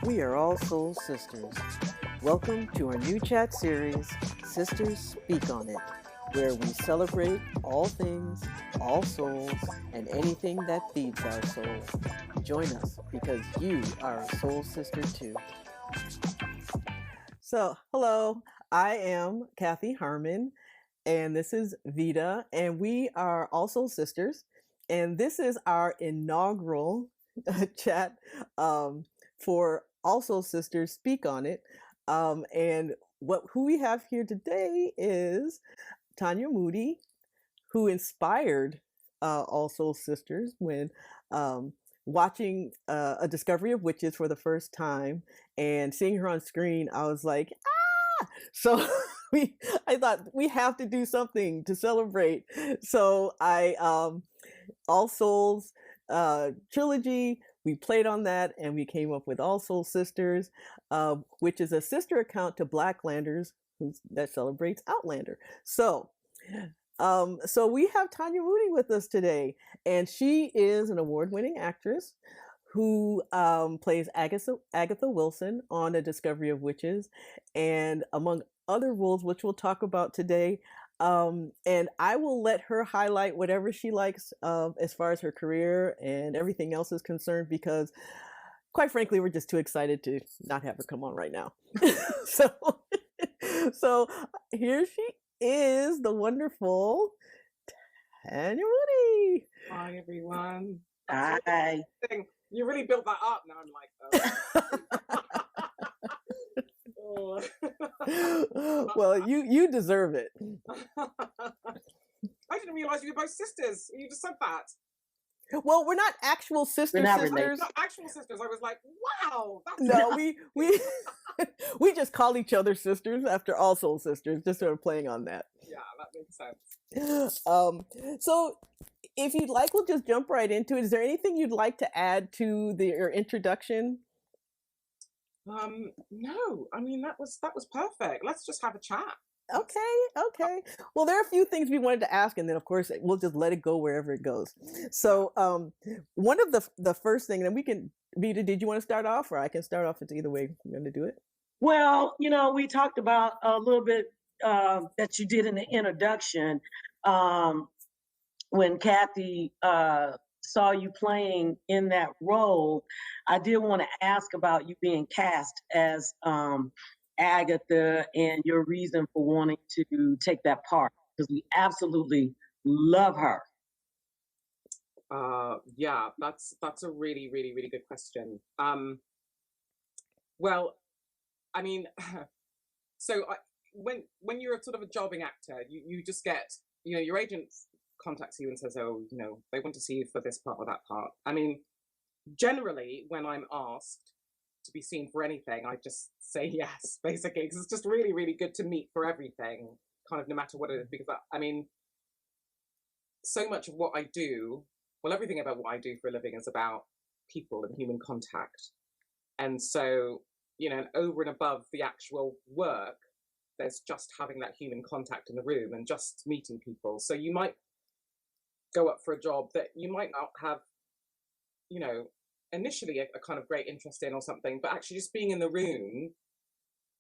We are all Soul Sisters. Welcome to our new chat series, Sisters Speak on It, where we celebrate all things, all souls, and anything that feeds our soul. Join us because you are a Soul Sister too. So, hello, I am Kathy Harmon, and this is Vita, and we are all Soul Sisters, and this is our inaugural chat for All Soul Sisters Speak on It. And who we have here today is Tanya Moodie, who inspired All Soul Sisters when watching A Discovery of Witches for the first time and seeing her on screen. I was like, ah! So I thought we have to do something to celebrate. So All Souls trilogy, we played on that and we came up with All Soul Sisters, which is a sister account to Blacklanders that celebrates Outlander. So we have Tanya Moodie with us today, and she is an award-winning actress who plays Agatha Wilson on A Discovery of Witches, and among other roles, which we'll talk about today. And I will let her highlight whatever she likes as far as her career and everything else is concerned, because quite frankly, we're just too excited to not have her come on right now. So here she is, the wonderful Tanya Moodie. Hi, everyone. Hi. You really built that up. Now I'm like, oh. Well, you deserve it. I didn't realize you were both sisters. You just said that. Well, we're not actual sisters. Not actual sisters. I was like, wow. No, we just call each other sisters after All Soul Sisters, just sort of playing on that. Yeah, that makes sense. So if you'd like, we'll just jump right into it. Is there anything you'd like to add to your introduction? No. I mean, that was perfect. Let's just have a chat. Okay. Well, there are a few things we wanted to ask, and then of course we'll just let it go wherever it goes. So one of the first thing, and we can, Vita, did you want to start off, or I can start off? It's either way I'm going to do it. Well, we talked about a little bit that you did in the introduction when Kathy saw you playing in that role. I did want to ask about you being cast as Agatha and your reason for wanting to take that part, because we absolutely love her. Yeah, that's a really, really, really good question. Well, I mean, so when you're a sort of a jobbing actor, you just get, your agent contacts you and says, oh, they want to see you for this part or that part. I mean, generally, when I'm asked to be seen for anything, I just say yes, basically, because it's just really, really good to meet for everything, kind of no matter what it is, because I mean, so much of what I do, well, everything about what I do for a living is about people and human contact. And so, and over and above the actual work, there's just having that human contact in the room and just meeting people. So you might go up for a job that you might not have, initially a kind of great interest in or something, but actually just being in the room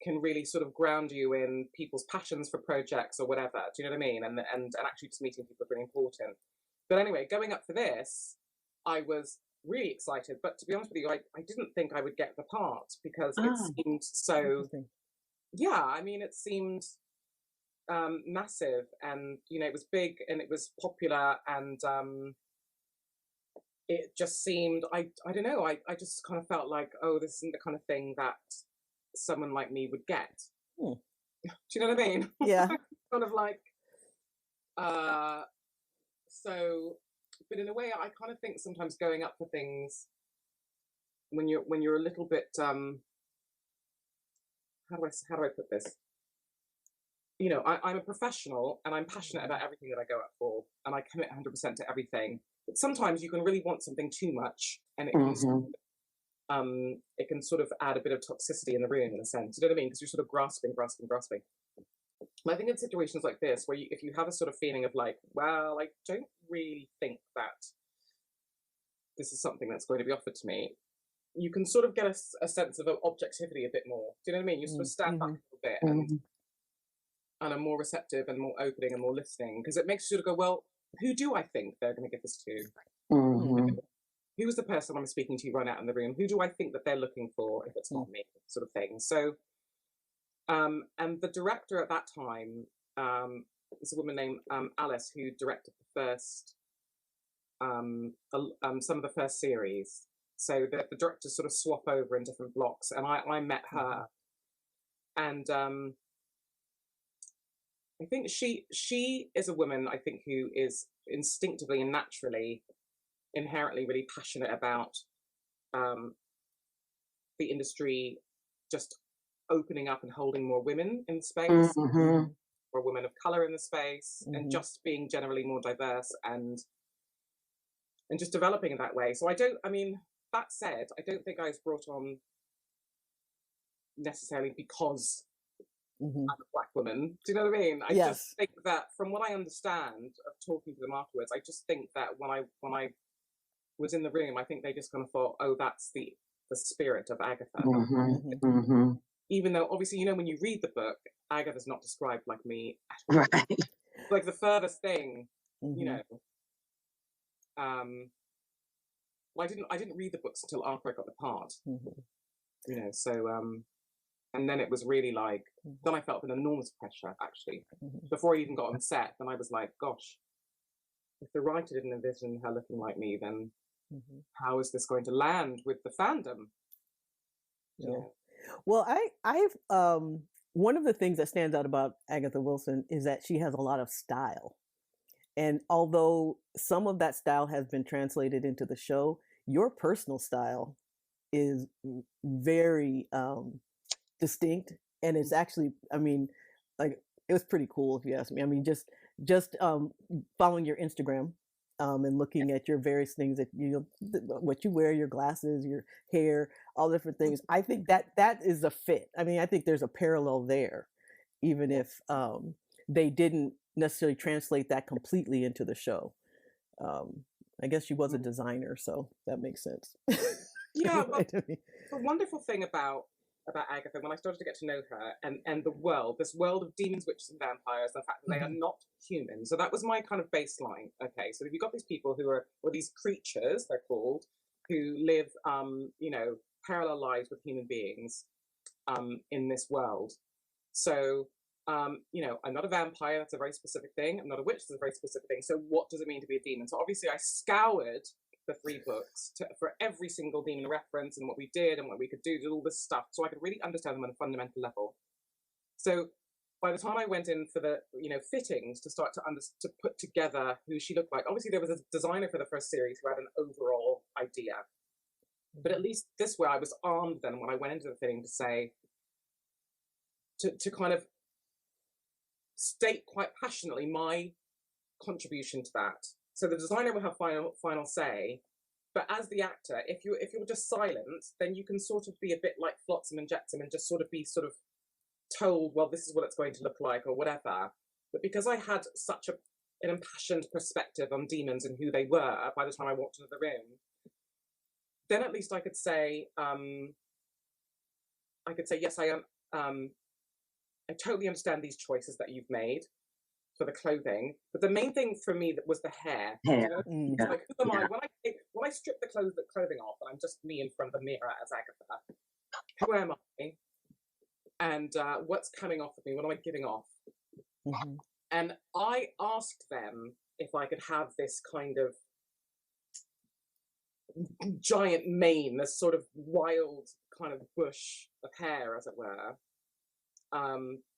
can really sort of ground you in people's passions for projects or whatever. Do you know what I mean? And actually just meeting people is really important. But anyway, going up for this, I was really excited. But to be honest with you, I didn't think I would get the part because it seemed so, yeah, I mean, it seemed massive, and, it was big and it was popular, and it just seemed, I don't know, I just kind of felt like, oh, this isn't the kind of thing that someone like me would get. Do you know what I mean? Yeah. Kind of like, so, but in a way, I kind of think sometimes going up for things when you're a little bit, how do I put this? I'm a professional and I'm passionate about everything that I go up for, and I commit 100% to everything. But sometimes you can really want something too much, and it can sort of add a bit of toxicity in the room, in a sense. You know what I mean? Because you're sort of grasping. And I think in situations like this, where if you have a sort of feeling of like, well, I don't really think that this is something that's going to be offered to me, you can sort of get a sense of objectivity a bit more. Do you know what I mean? You sort of stand back a little bit and are more receptive and more opening and more listening, because it makes you sort of go, well, who do I think they're going to give this to? Who is the person I'm speaking to right out in the room? Who do I think that they're looking for if it's not me, sort of thing. So, and the director at that time is a woman named Alice, who directed the first, some of the first series. So the directors sort of swap over in different blocks, and I met her, and I think she is a woman, I think, who is instinctively and naturally, inherently really passionate about the industry just opening up and holding more women in space, or women of color in the space, and just being generally more diverse and just developing in that way. So that said, I don't think I was brought on necessarily because I'm a Black woman. Do you know what I mean? I just think that, from what I understand of talking to them afterwards, I just think that when I was in the room, I think they just kind of thought, oh, that's the spirit of Agatha. Even though, obviously, when you read the book, Agatha's not described like me at all. Right. Like the furthest thing, well, I didn't read the books until after I got the part. So and then it was really like, then I felt an enormous pressure, actually. Before I even got on set, then I was like, gosh, if the writer didn't envision her looking like me, then how is this going to land with the fandom? Well, I've one of the things that stands out about Agatha Wilson is that she has a lot of style. And although some of that style has been translated into the show, your personal style is very distinct, and it's actually, like, it was pretty cool, if you ask me. Just following your Instagram and looking at your various things that what you wear, your glasses, your hair, all different things. I think that is a fit. I think there's a parallel there, even if they didn't necessarily translate that completely into the show. I guess she was a designer, so that makes sense. Yeah, well, the wonderful thing about Agatha, when I started to get to know her and this world of demons, witches, and vampires, the fact that they are not human. So that was my kind of baseline. Okay, so you've got these people who are, or these creatures, they're called, who live, parallel lives with human beings in this world. So, I'm not a vampire, that's a very specific thing. I'm not a witch, that's a very specific thing. So what does it mean to be a demon? So obviously I scoured the 3 books for every single demon reference and what we did and what we could do, did all this stuff, so I could really understand them on a fundamental level. So by the time I went in for the fittings to start to put together who she looked like, obviously there was a designer for the first series who had an overall idea, but at least this way I was armed then when I went into the fitting to say, to kind of state quite passionately my contribution to that. So the designer will have final say, but as the actor, if you're just silent, then you can sort of be a bit like Flotsam and Jetsam and just sort of be told, well, this is what it's going to look like or whatever. But because I had such an impassioned perspective on demons and who they were by the time I walked into the room, then at least I could say, yes, I am. I totally understand these choices that you've made for the clothing, but the main thing for me was the hair. It's like, who am I? When I strip the clothing off and I'm just me in front of the mirror as Agatha, who am I? And what's coming off of me? What am I giving off? And I asked them if I could have this kind of giant mane, this sort of wild kind of bush of hair, as it were,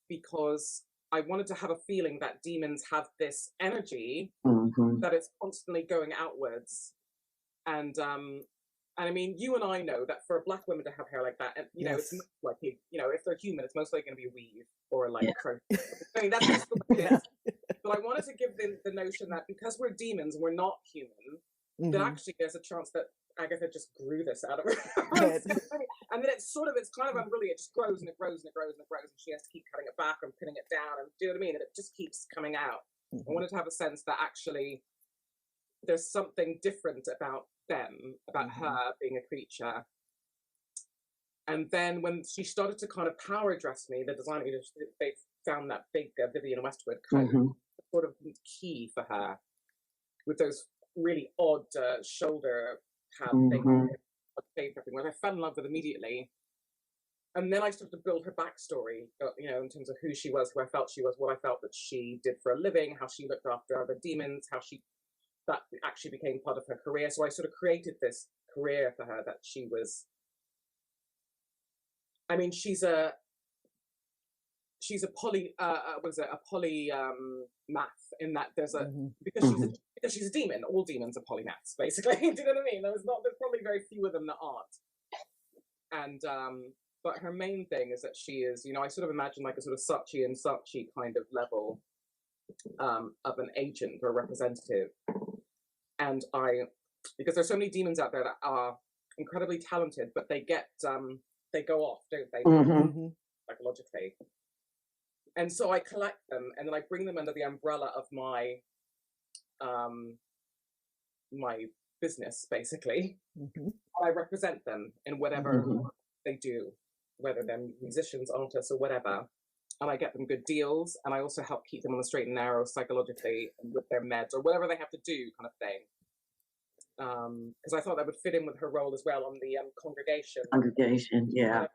because I wanted to have a feeling that demons have this energy that it's constantly going outwards. And you and I know that for a Black woman to have hair like that, and it's most likely, if they're human, it's most likely going to be a weave or like a crochet. That's just the way it is. But I wanted to give the notion that because we're demons and we're not human, that actually there's a chance that Agatha just grew this out of her. And then it's kind of unruly. It just grows and it grows and it grows and it grows, and she has to keep cutting it back and pinning it down, and do you know what I mean? And it just keeps coming out. I wanted to have a sense that actually there's something different about them, about her being a creature, And then when she started to kind of power dress me, the designer, they found that big Vivienne Westwood coat, sort of key for her, with those really odd shoulder pad things, which I fell in love with immediately. And then I started to build her backstory, you know, in terms of who she was, who I felt she was, what I felt that she did for a living, how she looked after other demons, that actually became part of her career. So I sort of created this career for her that she was. I mean, she's a poly math, in that there's a because she's a demon. All demons are polymaths, basically. Do you know what I mean? There's probably very few of them that aren't. And but her main thing is that she is, you know, I sort of imagine like a sort of Saatchi and Saatchi kind of level of an agent or a representative. And because there's so many demons out there that are incredibly talented, but they go off, don't they? Psychologically. And so I collect them, and then I bring them under the umbrella of my my business, basically. I represent them in whatever they do, whether they're musicians, artists, or whatever. And I get them good deals, and I also help keep them on the straight and narrow psychologically and with their meds or whatever they have to do, kind of thing. Because I thought that would fit in with her role as well on the congregation. Congregation, yeah.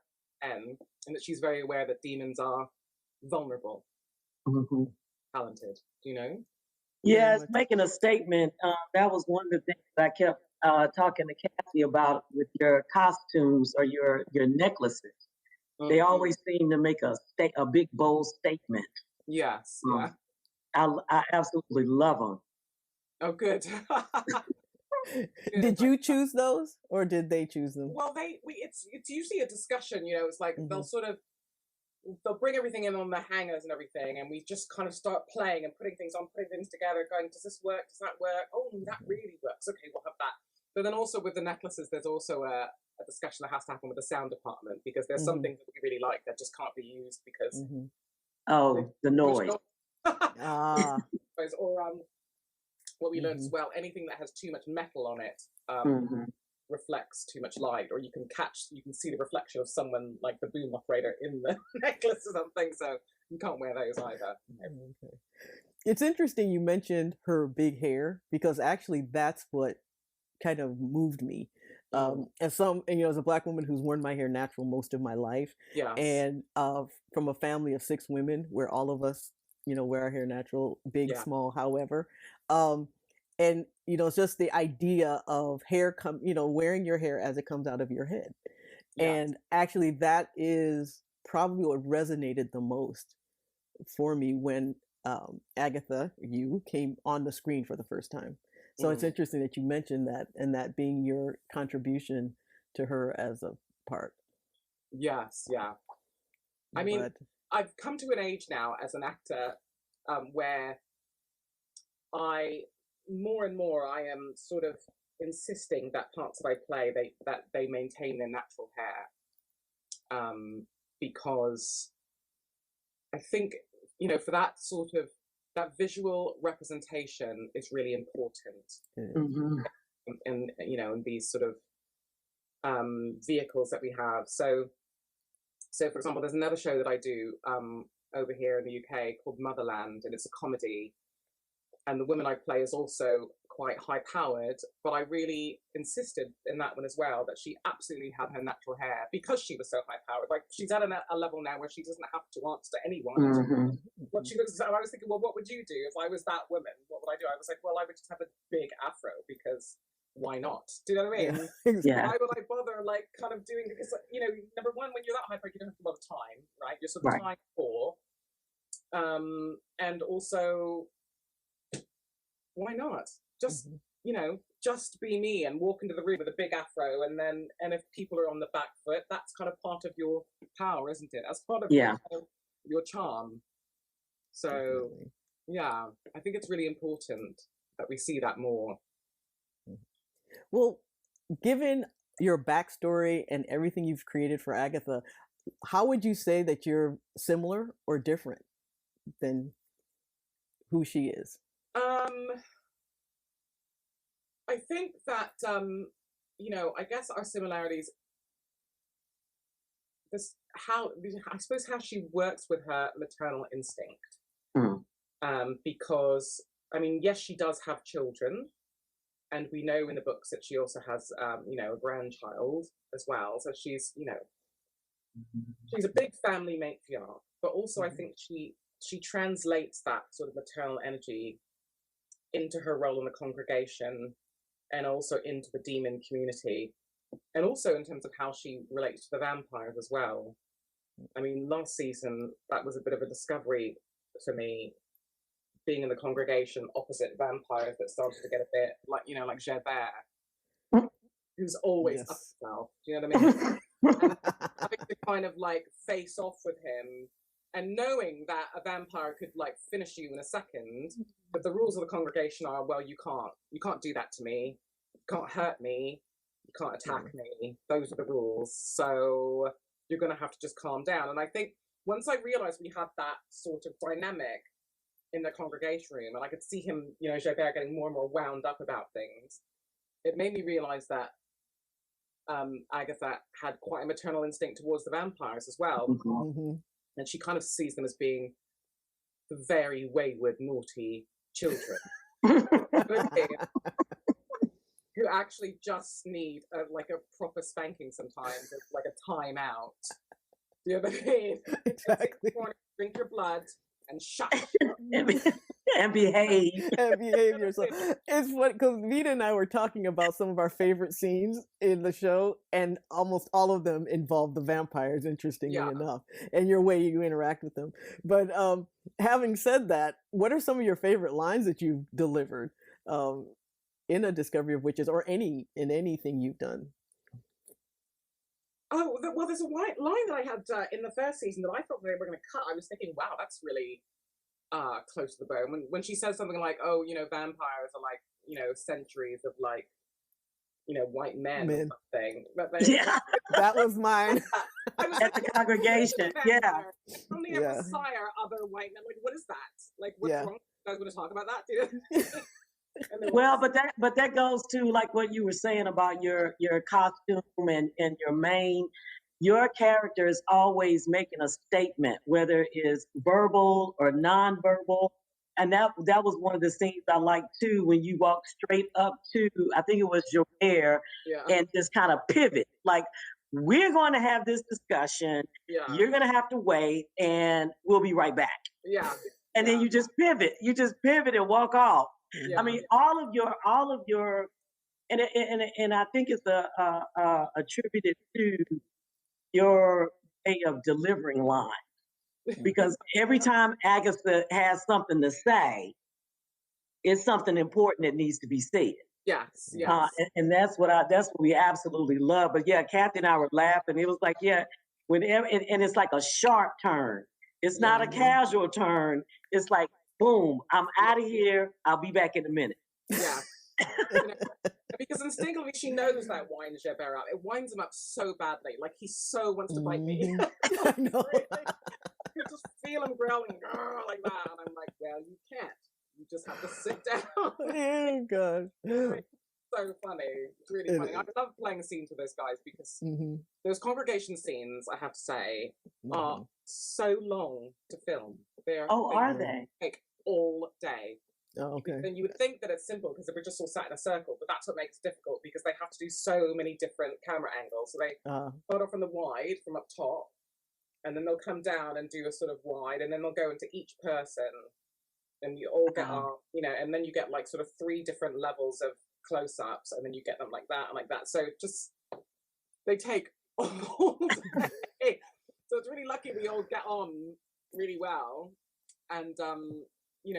And that she's very aware that demons are vulnerable, talented, you know? Yeah, it's making a statement. That was one of the things that I kept talking to Kathy about with your costumes or your necklaces. They always seem to make a big, bold statement. Yes, yeah. I absolutely love them. Oh, good. Did you choose those, or did they choose them? Well, it's usually a discussion, you know. It's like they'll bring everything in on the hangers and everything, and we just kind of start playing and putting things together, going, does this work? Does that work? Oh, that really works. Okay, we'll have that. But then also with the necklaces, there's also a discussion that has to happen with the sound department, because there's some things that we really like that just can't be used because the noise. Or what we learned as well, anything that has too much metal on it reflects too much light, or you can see the reflection of someone like the boom operator in the necklace or something, so you can't wear those either. It's interesting you mentioned her big hair, because actually that's what kind of moved me. As a Black woman who's worn my hair natural most of my life, and from a family of 6 women where all of us, you know, wear our hair natural, big, small, however. And, you know, it's just the idea of wearing your hair as it comes out of your head. And actually that is probably what resonated the most for me when Agatha, you came on the screen for the first time. So it's interesting that you mentioned that, and that being your contribution to her as a part. Yes, yeah. I mean, I've come to an age now as an actor where more and more I am sort of insisting that parts that I play, they maintain their natural hair, because I think, you know, for that sort of that visual representation is really important in you know, in these sort of vehicles that we have. So for example, there's another show that I do over here in the UK called Motherland, and it's a comedy. And the woman I play is also quite high-powered, but I really insisted in that one as well that she absolutely had her natural hair because she was so high-powered. Like, she's at a level now where she doesn't have to answer to anyone. What she looks, and I was thinking, well, what would you do if I was that woman? What would I do? I was like, well, I would just have a big afro, because why not? Do you know what I mean? Why would I bother, like, kind of doing, because, you know, number one, when you're that high-powered, you don't have a lot of time, right? You're sort of time poor. And also, why not? Just, you know, just be me and walk into the room with a big afro, and if people are on the back foot, that's kind of part of your power, isn't it? That's part of your charm. So, yeah, I think it's really important that we see that more. Well, given your backstory and everything you've created for Agatha, how would you say that you're similar or different than who she is? I think that, you know, I guess our similarities this how I suppose how she works with her maternal instinct. Because I mean, yes, she does have children, and we know in the books that she also has a grandchild as well. So she's she's a big family matriarch, but also I think she translates that sort of maternal energy into her role in the congregation and also into the demon community, and also in terms of how she relates to the vampires as well. I mean, last season, that was a bit of a discovery for me, being in the congregation opposite vampires that started to get a bit like Gerbert, who's always up himself. Do you know what I mean? And having to kind of like face off with him, and knowing that a vampire could like finish you in a second, but the rules of the congregation are, well, you can't do that to me, you can't hurt me, you can't attack me. Those are the rules. So you're going to have to just calm down. And I think once I realized we had that sort of dynamic in the congregation room, and I could see him, Gerbert getting more and more wound up about things, it made me realize that Agatha had quite a maternal instinct towards the vampires as well. And she kind of sees them as being the very wayward, naughty children who actually just need a proper spanking sometimes, like a timeout. Do you know what I mean? Exactly. Drink your blood and shut and behave. And behave yourself. It's funny because Vita and I were talking about some of our favorite scenes in the show, and almost all of them involve the vampires, interestingly enough, and your way you interact with them. But having said that, what are some of your favorite lines that you've delivered in A Discovery of Witches, or in anything you've done? Oh, well, there's a white line that I had in the first season that I thought they were going to cut. I was thinking, wow, that's really close to the bone. When she says something like, oh, vampires are like, centuries of like, white men or something. But that was mine. I was at the congregation. Yeah. Only ever sire other white men. Like, what is that? Like, what's wrong? You guys want to talk about that, dude? Well, but that goes to like what you were saying about your costume and your character is always making a statement, whether it's verbal or non-verbal. And that was one of the scenes I liked too, when you walk straight up to, I think it was Gerbert, and just kind of pivot. Like, we're going to have this discussion. You're going to have to wait, and we'll be right back. And then you just pivot. You just pivot and walk off. I mean, all of your, and I think it's attributed to your way of delivering lines, because every time Agatha has something to say, it's something important that needs to be said. Yes. And that's what we absolutely love. But yeah, Kathy and I were laughing. It was like, whenever, and it's like a sharp turn. It's not a casual turn. It's like, boom, I'm out of here. I'll be back in a minute. Yeah. Because instinctively she knows that winds Gerbert up. It winds him up so badly. Like, he so wants to bite me. I know. You just feel him growling like that. And I'm like, well, you can't. You just have to sit down. Oh, God. It's so funny. It's really funny. I love playing scenes with those guys because those congregation scenes, I have to say, are so long to film. Are they? Like, all day. Oh, okay. Then you would think that it's simple because we're just all sat in a circle, but that's what makes it difficult because they have to do so many different camera angles. So they start off from the wide, from up top, and then they'll come down and do a sort of wide, and then they'll go into each person, and you all get and then you get like sort of 3 different levels of close-ups, and then you get them like that and like that. So just they take all day. So it's really lucky we all get on really well, and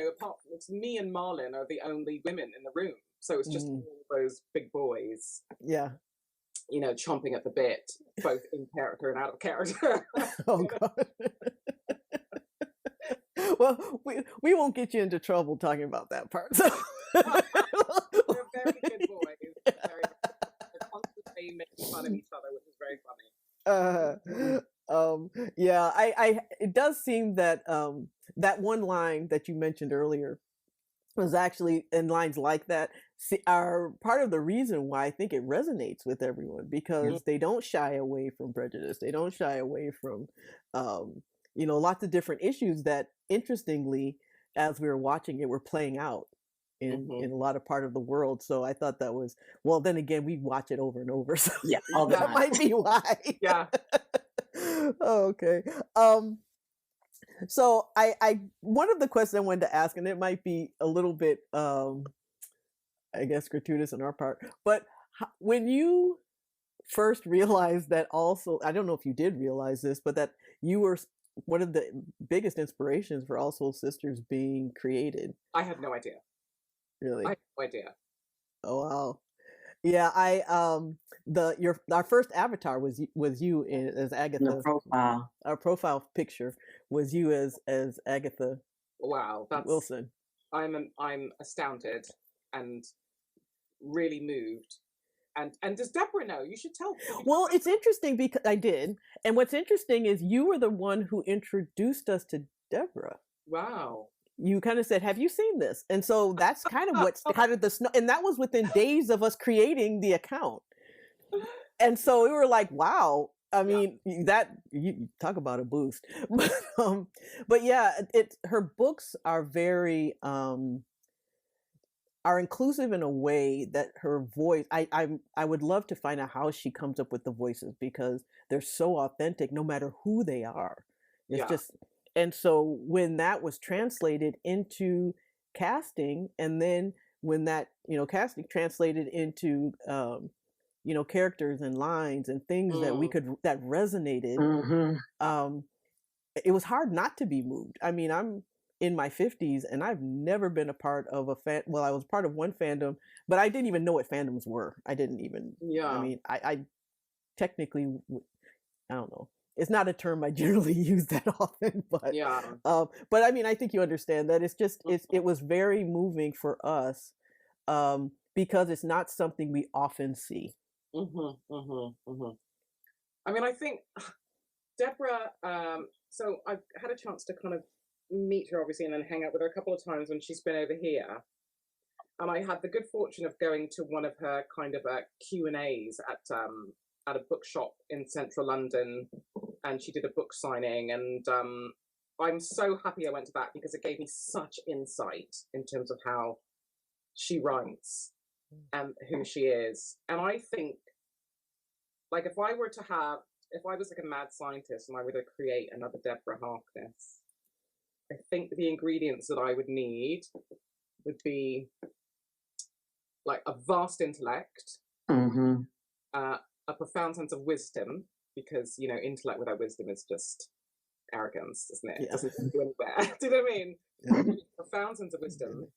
apart from, it's me and Marlon are the only women in the room, so it's just all those big boys. Yeah. Chomping at the bit, both in character and out of character. Oh, God. Well, we won't get you into trouble talking about that part. So. They're very good boys. They're constantly making fun of each other, which is very funny. It does seem that that one line that you mentioned earlier was actually, and lines like that are part of the reason why I think it resonates with everyone, because Mhm. they don't shy away from prejudice. They don't shy away from, lots of different issues that, interestingly, as we were watching it, were playing out Mhm. in a lot of part of the world. So I thought that was, well, then again, we watch it over and over, so Yeah, all the that Yeah. time. might be why. Yeah. Oh, okay. So I one of the questions I wanted to ask, and it might be a little bit I guess gratuitous on our part, but when you first realized that, also, I don't know if you did realize this, but that you were one of the biggest inspirations for All Souls Sisters being created. I had no idea. I Really? had no idea. Oh wow. Yeah, I our first avatar was you as In the Agatha. profile. Our profile picture was you as Agatha Wow, Wilson. I'm astounded and really moved. And does Deborah know? You should tell. Well, it's interesting because I did. And what's interesting is you were the one who introduced us to Deborah. Wow. You kind of said, "Have you seen this?" And so that's kind of what's kind of the snow. And that was within days of us creating the account. And so we were like, "Wow." I mean, that you talk about a boost. But yeah, her books are very are inclusive in a way that her voice, I would love to find out how she comes up with the voices, because they're so authentic no matter who they are. It's Yeah. just, and so when that was translated into casting, and then when that, casting translated into characters and lines and things that we could, that resonated, Mm-hmm. it was hard not to be moved. I mean, I'm in my 50s and I've never been a part of a fan. Well, I was part of one fandom, but I didn't even know what fandoms were. I didn't even, Yeah. I mean, I technically, I don't know. It's not a term I generally use that often, but, Yeah. but I mean, I think you understand that it's just, it was very moving for us, because it's not something we often see. I mean, I think Deborah, so I've had a chance to kind of meet her, obviously, and then hang out with her a couple of times when she's been over here. And I had the good fortune of going to one of her kind of Q&As at a bookshop in central London, and she did a book signing, and I'm so happy I went to that, because it gave me such insight in terms of how she writes and who she is. And I think, like, if I was like a mad scientist and I were to create another Deborah Harkness, I think the ingredients that I would need would be like a vast intellect, a profound sense of wisdom, because intellect without wisdom is just arrogance, isn't it? It doesn't go anywhere. Do you know what I mean? Yeah. Profound sense of wisdom.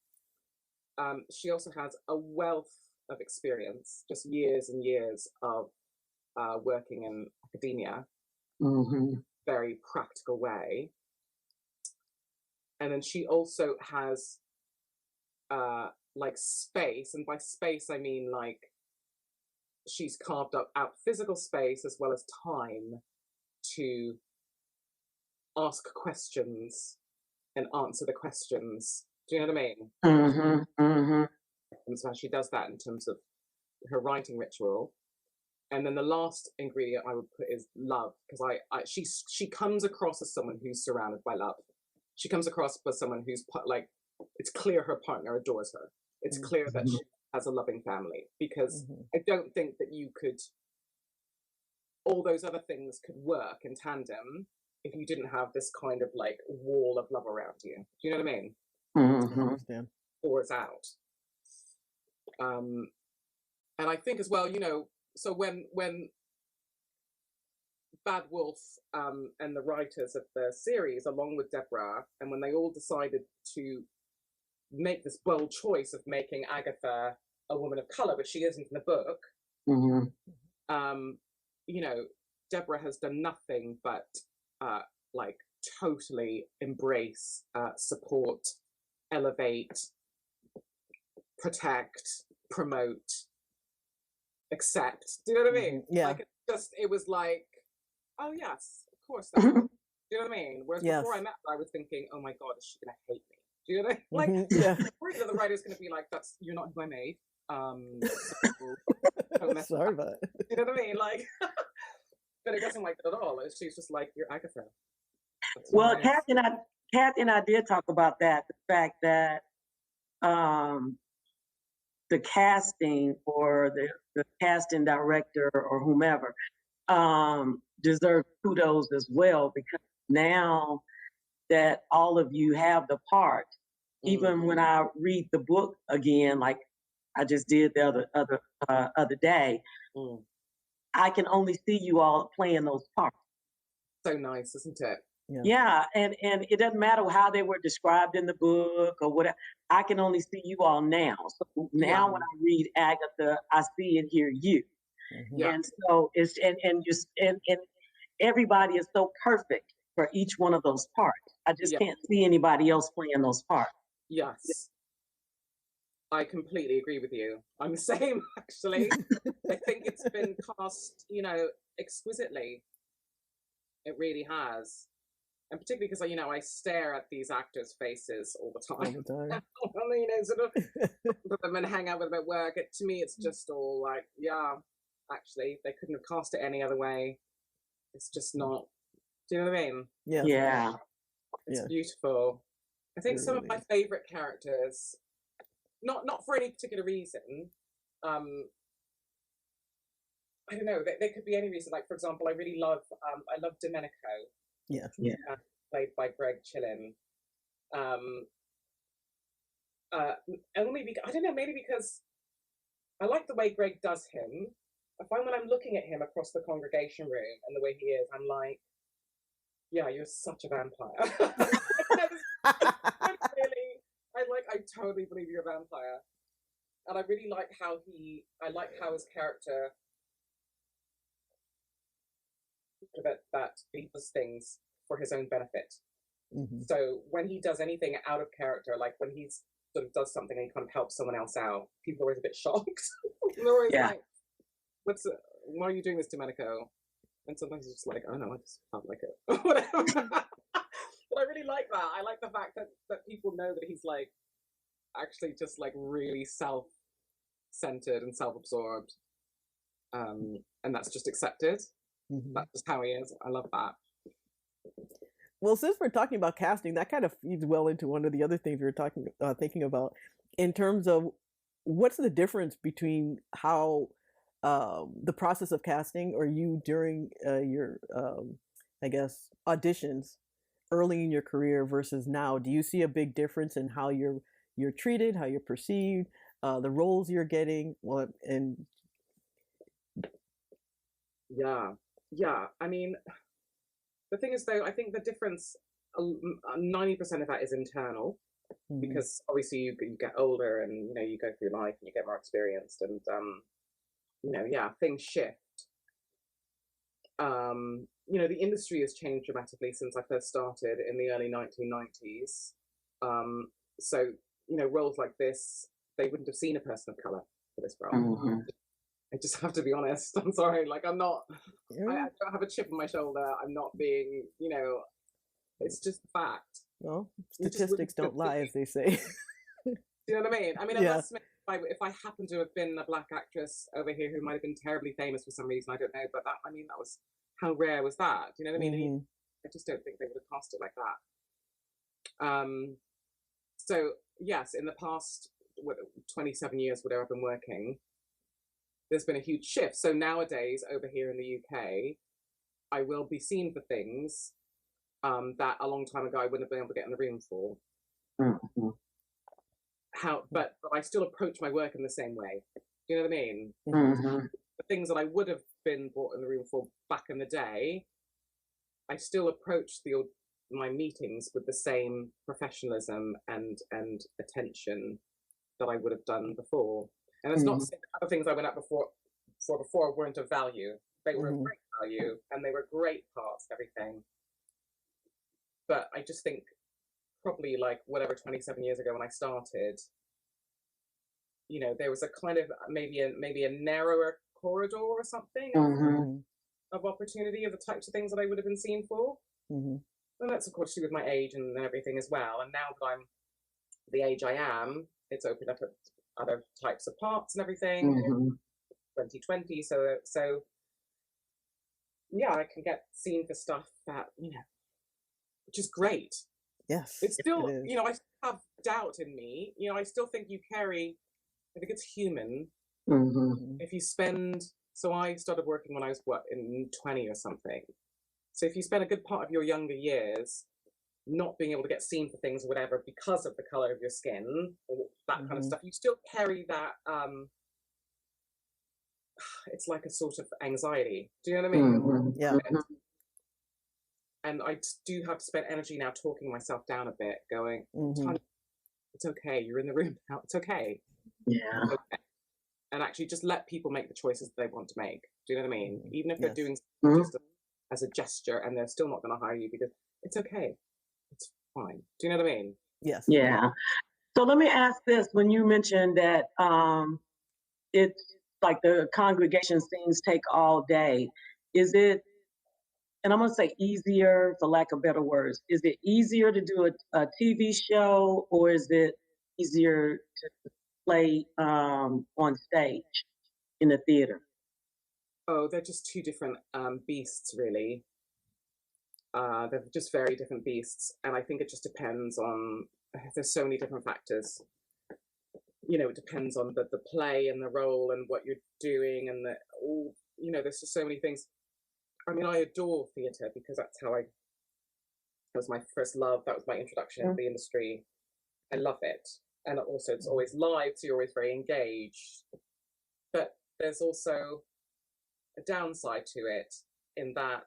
She also has a wealth of experience, just years and years of working in academia, very practical way. And then she also has like space, and by space I mean like she's carved out physical space as well as time to ask questions and answer the questions. Do you know what I mean? And so she does that in terms of her writing ritual. And then the last ingredient I would put is love, because she comes across as someone who's surrounded by love. She comes across as someone who's like, it's clear her partner adores her. It's clear that she has a loving family, because I don't think that all those other things could work in tandem if you didn't have this kind of like wall of love around you. Do you know what I mean? I understand. Pours out. And I think as well, so when Bad Wolf and the writers of the series, along with Deborah, and when they all decided to make this bold choice of making Agatha a woman of color, but she isn't in the book, Deborah has done nothing but like totally embrace, support, elevate, protect, promote, accept. Do you know what I mean? Yeah. Like it was like, oh yes, of course. That's do you know what I mean? Whereas before I met her, I was thinking, oh my God, is she gonna hate me? Do you know what I mean? Like, yeah. the writer's gonna be like, you're not who I made. Don't mess with Sorry that. about it. You know what I mean? Like, but it doesn't like that at all. She's just like, you're Agatha. That's Well, nice. Kathy and I did talk about that, the fact that the casting or the casting director or whomever deserves kudos as well, because now that all of you have the part, even when I read the book again, like I just did the other day, I can only see you all playing those parts. So nice, isn't it? Yeah, and it doesn't matter how they were described in the book or whatever. I can only see you all now. So now when I read Agatha, I see and hear you. And so it's and everybody is so perfect for each one of those parts. I just can't see anybody else playing those parts. Yes. I completely agree with you. I'm the same, actually. I think it's been cast, exquisitely. It really has. And particularly because, I stare at these actors' faces all the time. Sort of put them and hang out with them at work. To me, it's just all like, actually, they couldn't have cast it any other way. It's just not. Do you know what I mean? Yeah. It's beautiful. I think some of my favorite characters, not for any particular reason. I don't know. They could be any reason. Like, for example, I really love. I love Domenico. Played by Greg Chilin. Only because I don't know. Maybe because I like the way Greg does him. I find when I'm looking at him across the congregation room and the way he is, I'm like, yeah, you're such a vampire. I totally believe you're a vampire. And I really like how his character that he does things for his own benefit. So when he does anything out of character, like when he sort of does something and he kind of helps someone else out, people are always a bit shocked. They're always like, why are you doing this, Domenico? And sometimes it's just like, oh no, I just felt like it. Whatever. But I really like that. I like the fact that people know that he's like actually just like really self-centered and self-absorbed. And that's just accepted. That's just how he is. I love that. Well, since we're talking about casting, that kind of feeds well into one of the other things we were thinking about in terms of what's the difference between how the process of casting or you during your, I guess, auditions early in your career versus now. Do you see a big difference in how you're treated, how you're perceived, the roles you're getting? Yeah. I mean, the thing is, though, I think the difference, 90% of that is internal, because obviously you get older and, you go through life and you get more experienced and, things shift. The industry has changed dramatically since I first started in the early 1990s. So, roles like this, they wouldn't have seen a person of color for this role. I just have to be honest. I'm sorry. Like, I'm not, I don't have a chip on my shoulder. I'm not being, it's just a fact. Well, statistics don't lie, as they say. Do you know what I mean? I mean, if I happen to have been a black actress over here who might have been terribly famous for some reason, I don't know. But that was, how rare was that? Do you know what I mean? I just don't think they would have cast it like that. So, yes, in the past 27 years, whatever I've been working, there's been a huge shift. So nowadays, over here in the UK, I will be seen for things that a long time ago I wouldn't have been able to get in the room for. But I still approach my work in the same way. Do you know what I mean? The things that I would have been brought in the room for back in the day, I still approach my meetings with the same professionalism and attention that I would have done before. And it's not to say that other things I went out before weren't of value. They were of great value and they were great parts, everything. But I just think probably like 27 years ago when I started, there was a kind of maybe a narrower corridor or something of opportunity of the types of things that I would have been seen for. And that's of course to do with my age and everything as well. And now that I'm the age I am, it's opened up other types of parts and everything. 2020, so yeah, I can get seen for stuff that, you know, which is great. Yes, It's still, it is. you know, I have doubt in me. You know, I still think you carry, I think it's human. If you spend, so I started working when I was, in 20 or something. So if you spend a good part of your younger years not being able to get seen for things or whatever because of the color of your skin or that kind of stuff, you still carry that, it's like a sort of anxiety. Do you know what I mean? Yeah. And I do have to spend energy now talking myself down a bit, going, Tanya, it's okay. You're in the room now. It's okay. Yeah. It's okay. And actually just let people make the choices they want to make. Do you know what I mean? Even if they're doing just as a gesture and they're still not going to hire you because it's okay. It's fine. Do you know what I mean? Yes. Yeah. So let me ask this. When you mentioned that it's like the congregation scenes take all day, is it, and I'm going to say easier for lack of better words, is it easier to do a TV show or is it easier to play on stage in the theater? Oh, they're just two different beasts, really. They're just very different beasts. And I think it just depends on, there's so many different factors. You know, it depends on the play and the role and what you're doing and all, you know, there's just so many things. I mean, I adore theatre because that's how that was my first love. That was my introduction to the industry. I love it. And also it's always live, so you're always very engaged. But there's also a downside to it in that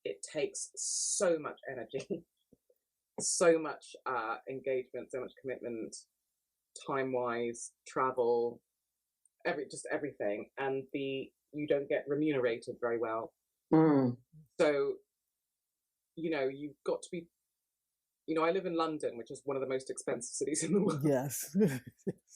it takes so much energy, so much engagement, so much commitment, time-wise, travel, everything. And you don't get remunerated very well. So, you know, you've got to be, you know, I live in London, which is one of the most expensive cities in the world. Yes.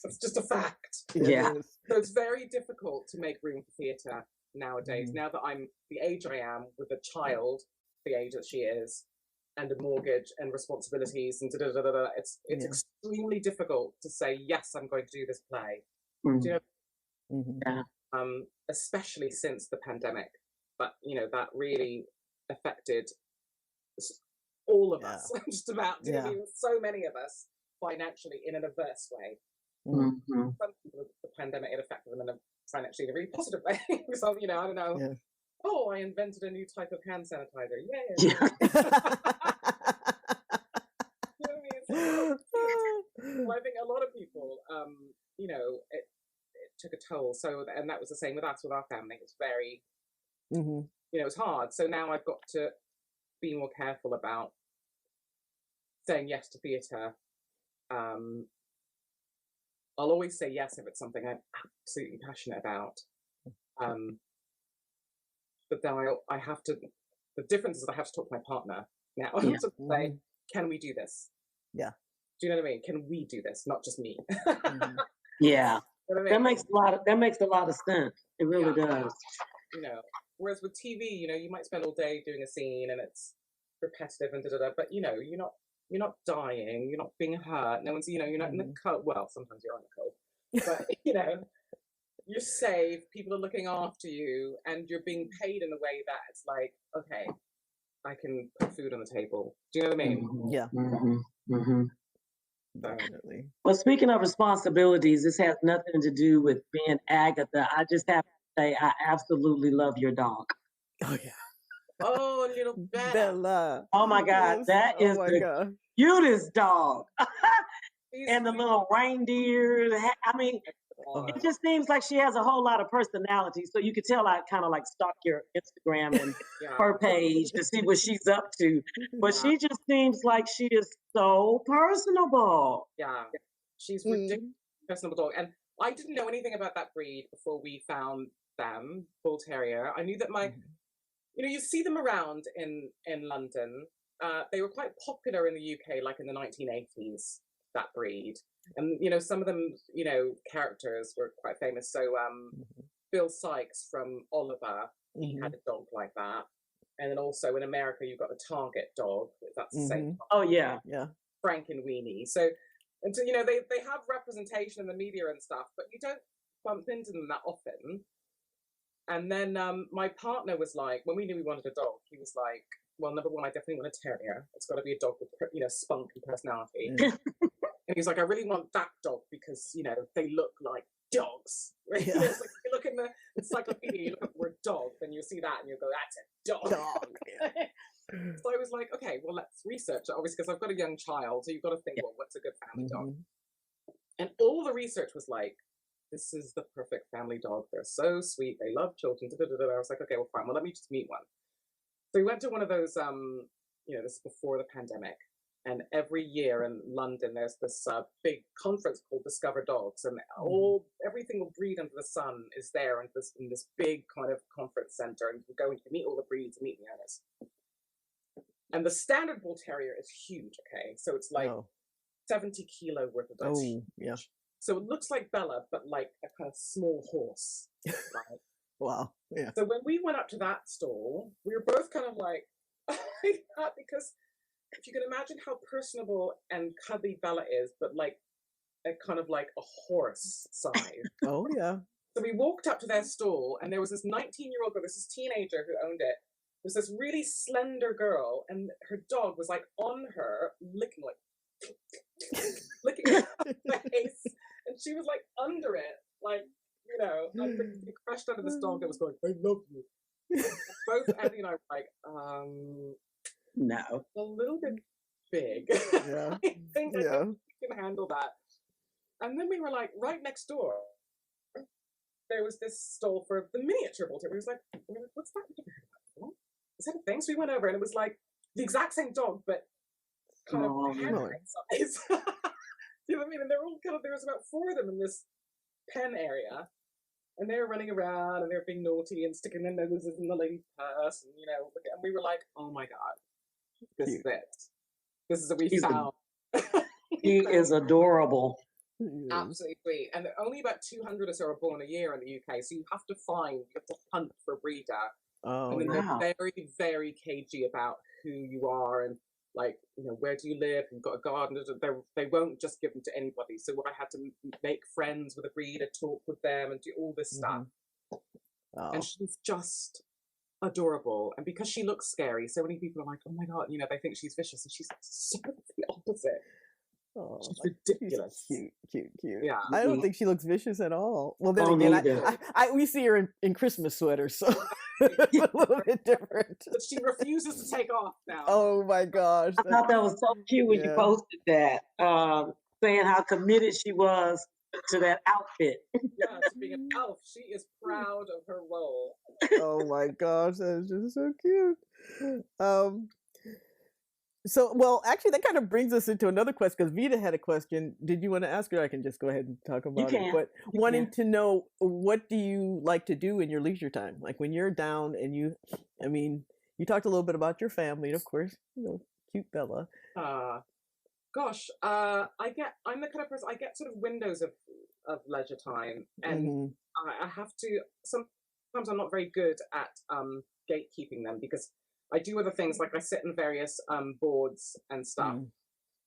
It's just a fact. Yeah. So it's very difficult to make room for theatre nowadays. Now that I'm the age I am with a child, the age that she is, and a mortgage and responsibilities and it's extremely difficult to say, yes, I'm going to do this play. Do you know? Especially since the pandemic. But, you know, that really affected all of us, just about. Do you know what I mean? So many of us financially in an adverse way. Some people, the pandemic, it affected them financially in a really positive way. So, you know, I don't know. Yeah. Oh, I invented a new type of hand sanitizer. Yay! Yeah. You know what I mean? Well, I think a lot of people, you know, it took a toll. So, and that was the same with us, with our family. It's very, you know, it's hard. So now I've got to be more careful about saying yes to theatre. I'll always say yes if it's something I'm absolutely passionate about. But then I have to, the difference is I have to talk to my partner now to say, can we do this? Yeah. Do you know what I mean? Can we do this? Not just me. Yeah. You know what I mean? That makes a lot of sense. It really does. You know, whereas with TV, you know, you might spend all day doing a scene and it's repetitive and but you know, you're not dying, you're not being hurt. No one's, you know, you're not in the cold. Well, sometimes you're on the cold, but you know, you're safe. People are looking after you, and you're being paid in a way that it's like, okay, I can put food on the table. Do you know what I mean? Yeah. Definitely. Well, speaking of responsibilities, this has nothing to do with being Agatha. I just have to say, I absolutely love your dog. Oh yeah. Oh, little Bella. Oh my God, that is the cutest dog. And the little reindeer. I mean, it just seems like she has a whole lot of personality. So you could tell I kind of like stalk your Instagram and her page to see what she's up to. But she just seems like she is so personable. Yeah, she's ridiculously personable dog. And I didn't know anything about that breed before we found them, Bull Terrier. I knew that you know, you see them around in London. They were quite popular in the UK, like in the 1980s, that breed. And, you know, some of them, you know, characters were quite famous. So Bill Sykes from Oliver, he had a dog like that. And then also in America, you've got the Target dog. That's the same. Oh, yeah. Yeah. Frank and Weenie. So And so, you know, they have representation in the media and stuff, but you don't bump into them that often. And then my partner was like, when we knew we wanted a dog, he was like, well, number one, I definitely want a terrier. It's got to be a dog with, you know, spunk and personality. Yeah. And he's like, I really want that dog because, you know, they look like dogs. Right? Yeah. It's like, if you look in the encyclopedia, you look up the word dog, then you'll see that and you'll go, that's a dog. Dog. So I was like, okay, well, let's research it, obviously, because I've got a young child, so you've got to think, well, what's a good family dog? And all the research was like, this is the perfect family dog. They're so sweet. They love children. I was like, okay, well, fine. Well, let me just meet one. So we went to one of those, you know, this is before the pandemic. And every year in London, there's this big conference called Discover Dogs. And every single breed under the sun is there in this big kind of conference center. And you can go and you can meet all the breeds and meet the owners. And the standard bull terrier is huge, okay? So it's like 70 kilo worth of dogs. Oh, yeah. So it looks like Bella, but like a kind of small horse. Right? Wow. Yeah. So when we went up to that stall, we were both kind of like, because if you can imagine how personable and cuddly Bella is, but like a kind of like a horse size. Oh, yeah. So we walked up to their stall, and there was this 19-year-old girl, this teenager who owned it. There was this really slender girl, and her dog was like on her, licking her face, and she was like under it, like, you know, like we crashed under this dog that was going, I love you. Both Andy and I were like, no, a little bit big. Yeah. I think we can handle that. And then we were like, right next door, there was this stall for the miniature bull terrier. We were like, what's that? Is that a thing? So we went over, and it was like the exact same dog, but kind of handwriting size. You know what I mean? And they're all kind of, there was about 4 of them in this pen area, and they were running around and they were being naughty and sticking their noses in the lady's purse, and, you know, and we were like, oh my god, this is it. This is what we found. He is adorable. Absolutely sweet. And only about 200 or so are born a year in the UK, so you have to hunt for a breeder. Oh, and then they're very, very cagey about who you are and, like, you know, where do you live? You've got a garden. They won't just give them to anybody. So I had to make friends with a breeder, talk with them, and do all this stuff. Oh. And she's just adorable. And because she looks scary, so many people are like, oh my god, you know, they think she's vicious, and she's so the opposite. Oh, she's ridiculous. She's cute. Yeah. I don't think she looks vicious at all. Well, then again, we see her in Christmas sweaters, so a little bit different. But she refuses to take off now. Oh my gosh. I thought that was so cute when you posted that, saying how committed she was to that outfit. Yeah, to being an elf. She is proud of her role. Oh my gosh, that is just so cute. So, well, actually, that kind of brings us into another question, because Vita had a question. Did you want to ask her? I can just go ahead and talk about it. But wanting to know, what do you like to do in your leisure time? Like when you're down and you talked a little bit about your family, and of course, you know, cute Bella. Gosh, I'm the kind of person, I get sort of windows of leisure time, and I have to, sometimes I'm not very good at gatekeeping them, because I do other things, like I sit in various boards and stuff,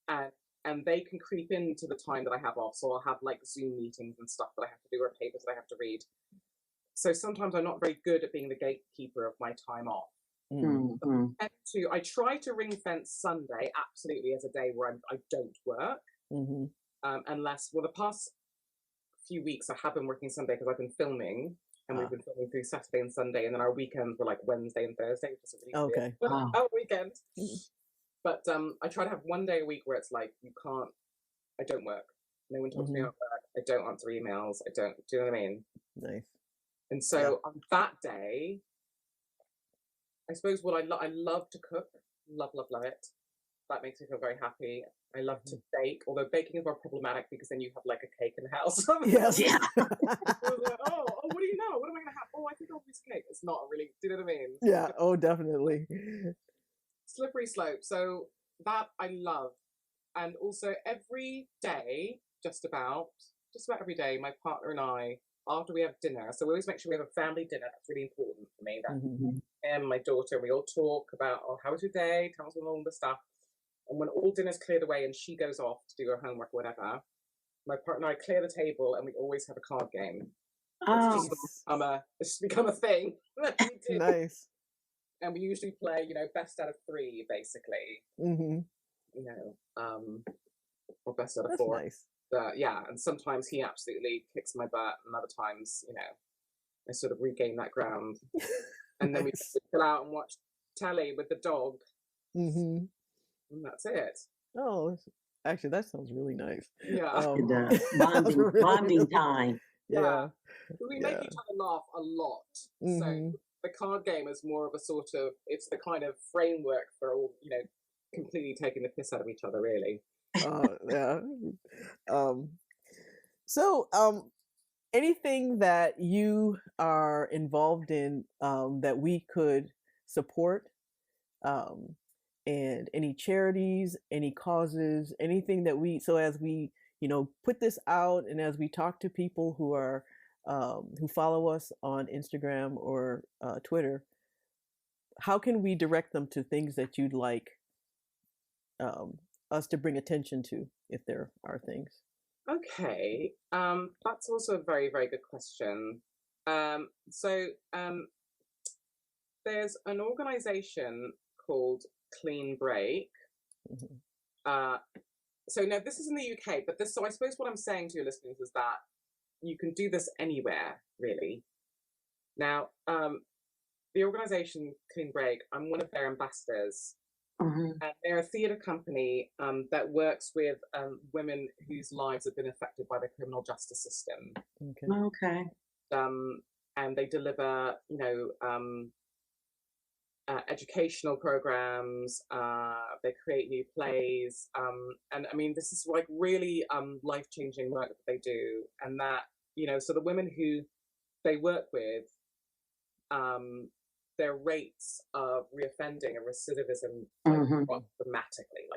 and they can creep into the time that I have off. So I'll have like Zoom meetings and stuff that I have to do, or papers that I have to read. So sometimes I'm not very good at being the gatekeeper of my time off. I try to ring fence Sunday absolutely as a day where I don't work, unless, well, the past few weeks I have been working Sunday because I've been filming. And we've been filming through Saturday and Sunday, and then our weekends were like Wednesday and Thursday, which is really weird. Our weekend. But I try to have one day a week where it's like, I don't work. No one talks to me about work. I don't answer emails. Do you know what I mean? Nice. And so on that day, I suppose what I love to cook. Love it. That makes me feel very happy. I love to bake, although baking is more problematic because then you have like a cake in the house. Yes. Yeah. Oh, what do you know? What am I going to have? Oh, I think I'll use cake. It's not really, do you know what I mean? Yeah, oh, definitely. Slippery slope. So that I love. And also every day, just about every day, my partner and I, after we have dinner, so we always make sure we have a family dinner. That's really important for me. That and my daughter, we all talk about, how was your day? Tell us all the stuff. And when all dinner's cleared away and she goes off to do her homework or whatever, my partner and I clear the table and we always have a card game. Oh, It's just become a thing that we do. Nice. And we usually play, best out of 3, basically. Mm-hmm. Or best out of That's 4. nice. Yeah, and sometimes he absolutely kicks my butt, and other times, I sort of regain that ground. And then we chill out and watch telly with the dog. Mm-hmm. And that's it. Oh, actually, that sounds really nice. Yeah. Bonding time. Yeah. We make each other laugh a lot. Mm-hmm. So the card game is more of a sort of, it's the kind of framework for all, completely taking the piss out of each other, really. Yeah. So, anything that you are involved in that we could support, and any charities, any causes, anything that so as we, put this out and as we talk to people who are, who follow us on Instagram or Twitter, how can we direct them to things that you'd like us to bring attention to, if there are things? Okay, that's also a very, very good question. There's an organization called Clean Break. Mm-hmm. So now this is in the UK, but so I suppose what I'm saying to your listeners is that you can do this anywhere, really. Now, the organization Clean Break, I'm one of their ambassadors. Mm-hmm. And they're a theatre company that works with women whose lives have been affected by the criminal justice system. Okay. And they deliver, educational programs. They create new plays, and I mean, this is like really life-changing work that they do. And that, so the women who they work with, their rates of reoffending and recidivism drop dramatically.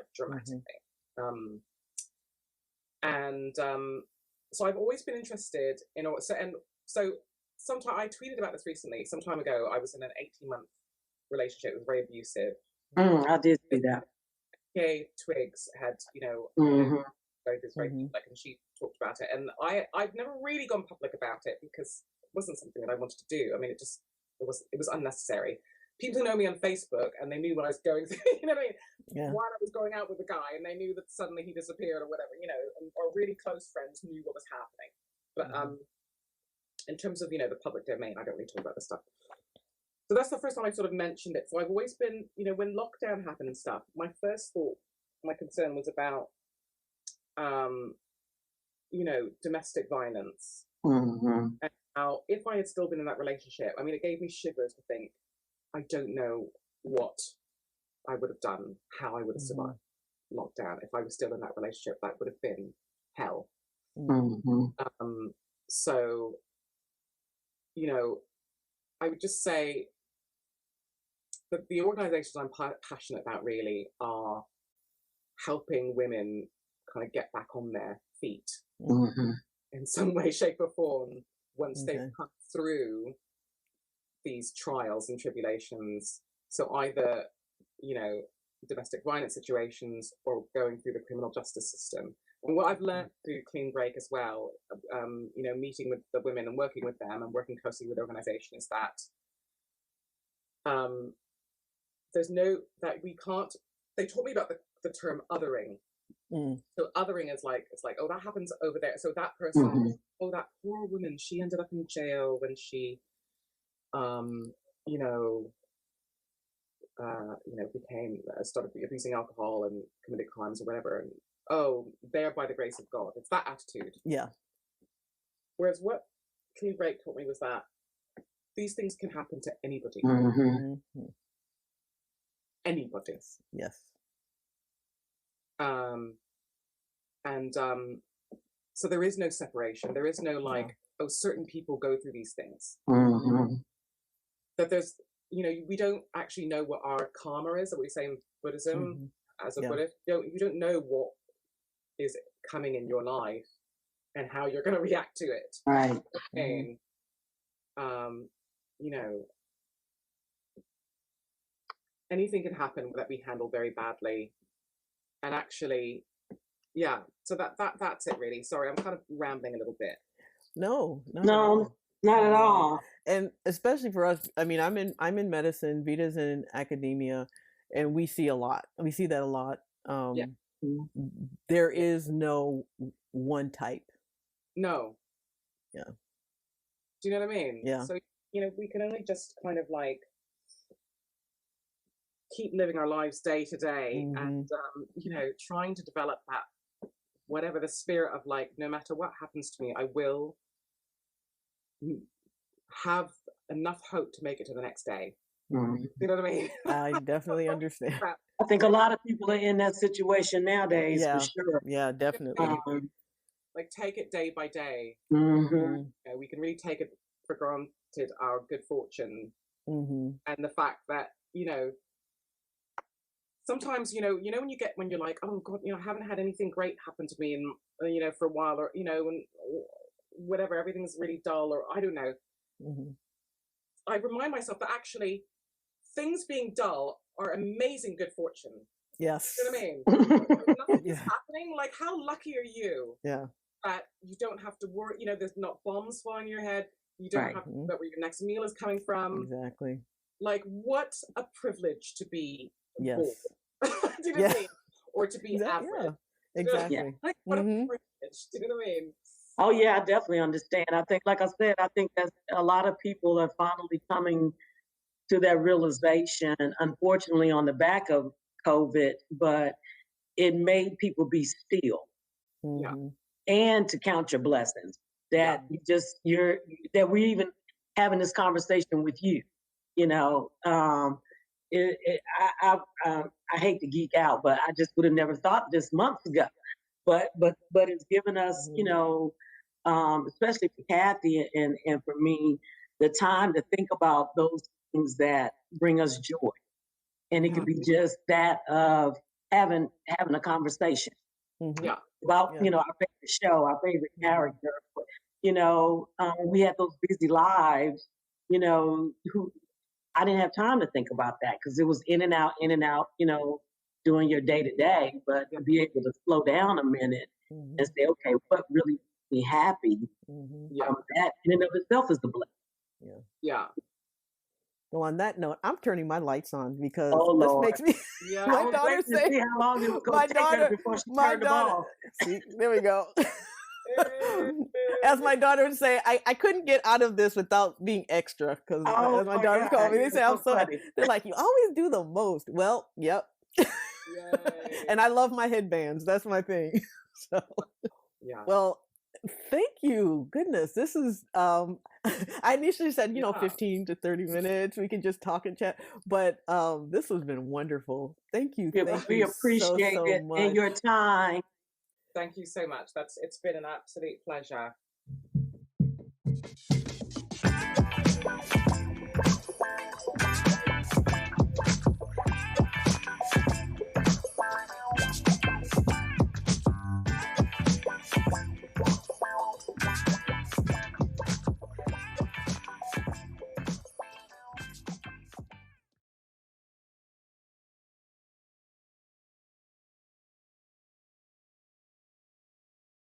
So I've always been interested in, so sometime I tweeted about this recently. Some time ago, I was in an 18-month relationship. It was very abusive. I did see that. Kay Twiggs had, and she talked about it, and I've never really gone public about it because it wasn't something that I wanted to do. I mean, it was unnecessary. People who know me on Facebook and they knew what I was going through, while I was going out with a guy, and they knew that suddenly he disappeared or whatever, or really close friends knew what was happening. But in terms of, the public domain, I don't really talk about this stuff. So that's the first time I sort of mentioned it. So I've always been, when lockdown happened and stuff, my first thought, my concern was about, domestic violence. Mm-hmm. And how, if I had still been in that relationship, I mean, it gave me shivers to think, I don't know what I would have done, how I would have survived lockdown. If I was still in that relationship, that would have been hell. Mm-hmm. So, I would just say that the organizations I'm passionate about really are helping women kind of get back on their feet in some way, shape or form once they've come through these trials and tribulations. So either, domestic violence situations or going through the criminal justice system. And what I've learned through Clean Break as well, meeting with the women and working with them and working closely with the organization, is that they taught me about the term othering. So othering is it's like, oh, that happens over there. So that person, oh, that poor woman, she ended up in jail when she, started abusing alcohol and committed crimes or whatever. And oh, they're by the grace of God. It's that attitude. Yeah. Whereas what Clean Break taught me was that these things can happen to anybody. Anybody. Yes. So there is no separation. There is no oh, certain people go through these things. That there's, we don't actually know what our karma is, that we say in Buddhism, as a Buddhist. You don't know what is coming in your life and how you're going to react to it. Right. And, anything can happen that we handle very badly. And actually, yeah. So that's it really. Sorry, I'm kind of rambling a little bit. No, No, not at all. And especially for us, I mean, I'm in medicine, Vita's in academia, and we see a lot. We see that a lot. Yeah. There is no one type. No. Yeah. Do you know what I mean? Yeah. So, we can only just kind of like keep living our lives day to day and, trying to develop that, whatever the spirit of like, no matter what happens to me, I will have enough hope to make it to the next day. You know what I mean? I definitely understand. I think a lot of people are in that situation nowadays, Yeah. for sure. Yeah, definitely. Like take it day by day. We can really take it for granted, our good fortune, and the fact that sometimes when you're like, oh God, I haven't had anything great happen to me in for a while, or and whatever, everything's really dull, or I don't know. I remind myself that actually things being dull are amazing good fortune. Yes. You know what I mean? Nothing is happening. Like, how lucky are you? Yeah. That you don't have to worry. There's not bombs flying in your head. You don't have to worry about where your next meal is coming from. Exactly. Like, what a privilege to be yes. born. Do you know what I mean? Or to be average. Yeah. Exactly. Like, what a privilege. Do you know what I mean? Oh yeah, I definitely understand. I think, like I said, I think that a lot of people are finally coming to that realization, unfortunately on the back of COVID, but it made people be still and to count your blessings. That that we're even having this conversation with you. I hate to geek out, but I just would have never thought this months ago. But it's given us, especially for Kathy and for me, the time to think about those things that bring us joy. And it could be just that of having a conversation about, our favorite show, our favorite character. We had those busy lives, who I didn't have time to think about that because it was in and out, doing your day to day. But to be able to slow down a minute and say, okay, what really makes me happy? That in and of itself is the blessing. Yeah. Well, on that note, I'm turning my lights on because this makes me. Yeah. My daughter say, see how long it was going to take her before she turned them off. See, there we go. As my daughter would say, I couldn't get out of this without being extra because as my daughters call me, they say I'm so. They're like, you always do the most. Well, yep. And I love my headbands. That's my thing. So, well, thank you. Goodness, this is. I initially said 15 to 30 minutes. We can just talk and chat, but this has been wonderful. Thank you. We appreciate it and your time. Thank you so much. It's been an absolute pleasure.